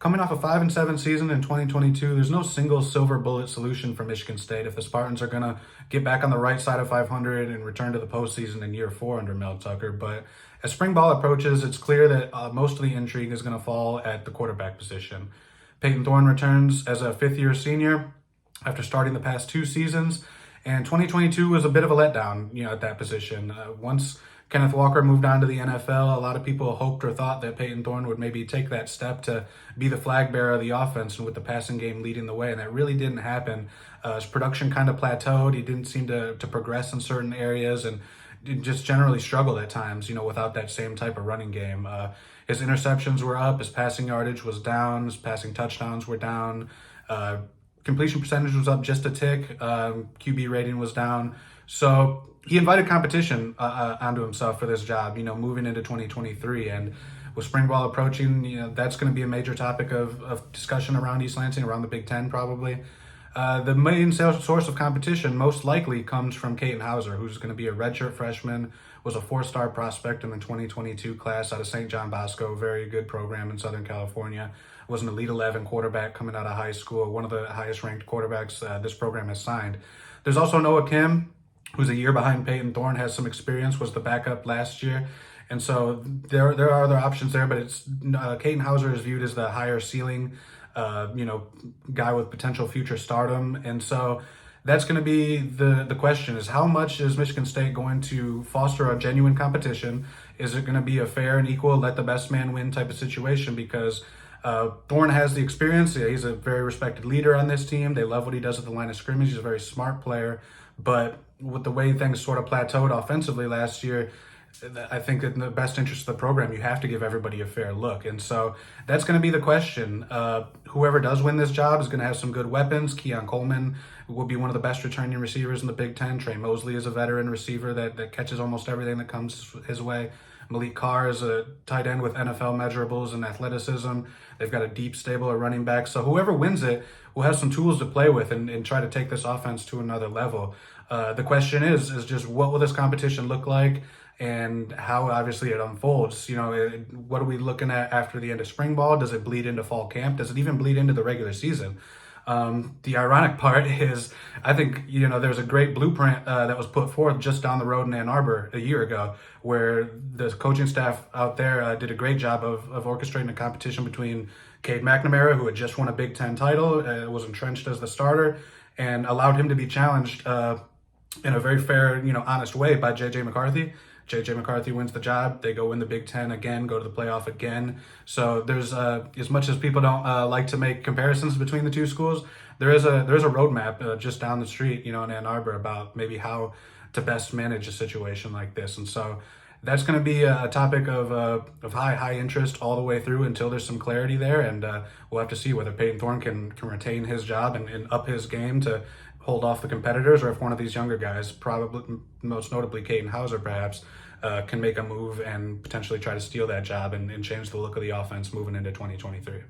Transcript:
Coming off a 5-7 season in 2022, there's no single silver bullet solution for Michigan State if the Spartans are going to get back on the right side of 500 and return to the postseason in year 4 under Mel Tucker. But as spring ball approaches, it's clear that most of the intrigue is going to fall at the quarterback position. Peyton Thorne returns as a fifth-year senior after starting the past 2 seasons, and 2022 was a bit of a letdown, at that position. Once Kenneth Walker moved on to the NFL, a lot of people hoped or thought that Peyton Thorne would maybe take that step to be the flag bearer of the offense and with the passing game leading the way, and that really didn't happen. His production kind of plateaued. He didn't seem to progress in certain areas and just generally struggled at times, without that same type of running game. His interceptions were up, his passing yardage was down, his passing touchdowns were down. Completion percentage was up just a tick. QB rating was down. So he invited competition onto himself for this job, moving into 2023. And with spring ball approaching, that's going to be a major topic of discussion around East Lansing, around the Big Ten probably. The main source of competition most likely comes from Katin Hauser, who's going to be a redshirt freshman, was a 4-star prospect in the 2022 class out of St. John Bosco, very good program in Southern California. Was an Elite 11 quarterback coming out of high school, one of the highest ranked quarterbacks this program has signed. There's also Noah Kim, who's a year behind Peyton Thorne, has some experience, was the backup last year. And so there are other options there, but it's Katin Hauser is viewed as the higher ceiling, guy with potential future stardom. And so that's going to be the question, is how much is Michigan State going to foster a genuine competition? Is it going to be a fair and equal, let the best man win type of situation? Because Thorne has the experience. He's a very respected leader on this team. They love what he does at the line of scrimmage. He's a very smart player. But with the way things sort of plateaued offensively last year, I think that in the best interest of the program, you have to give everybody a fair look. And so that's going to be the question. Whoever does win this job is going to have some good weapons. Keon Coleman will be one of the best returning receivers in the Big Ten. Trey Mosley is a veteran receiver that catches almost everything that comes his way. Malik Carr is a tight end with NFL measurables and athleticism. They've got a deep stable of running backs. So whoever wins it will have some tools to play with and try to take this offense to another level. The question is just what will this competition look like and how obviously it unfolds. What are we looking at after the end of spring ball? Does it bleed into fall camp? Does it even bleed into the regular season? The ironic part is, I think, there's a great blueprint that was put forth just down the road in Ann Arbor a year ago, where the coaching staff out there did a great job of orchestrating a competition between Cade McNamara, who had just won a Big Ten title, was entrenched as the starter, and allowed him to be challenged in a very fair, honest way by J.J. McCarthy. J.J. McCarthy wins the job. They go win the Big Ten again, go to the playoff again. So there's as much as people don't like to make comparisons between the two schools, there's a roadmap just down the street, in Ann Arbor about maybe how to best manage a situation like this. And so that's going to be a topic of high interest all the way through until there's some clarity there. And we'll have to see whether Peyton Thorne can retain his job and up his game to hold off the competitors, or if one of these younger guys, probably most notably Katin Hauser perhaps, can make a move and potentially try to steal that job and change the look of the offense moving into 2023.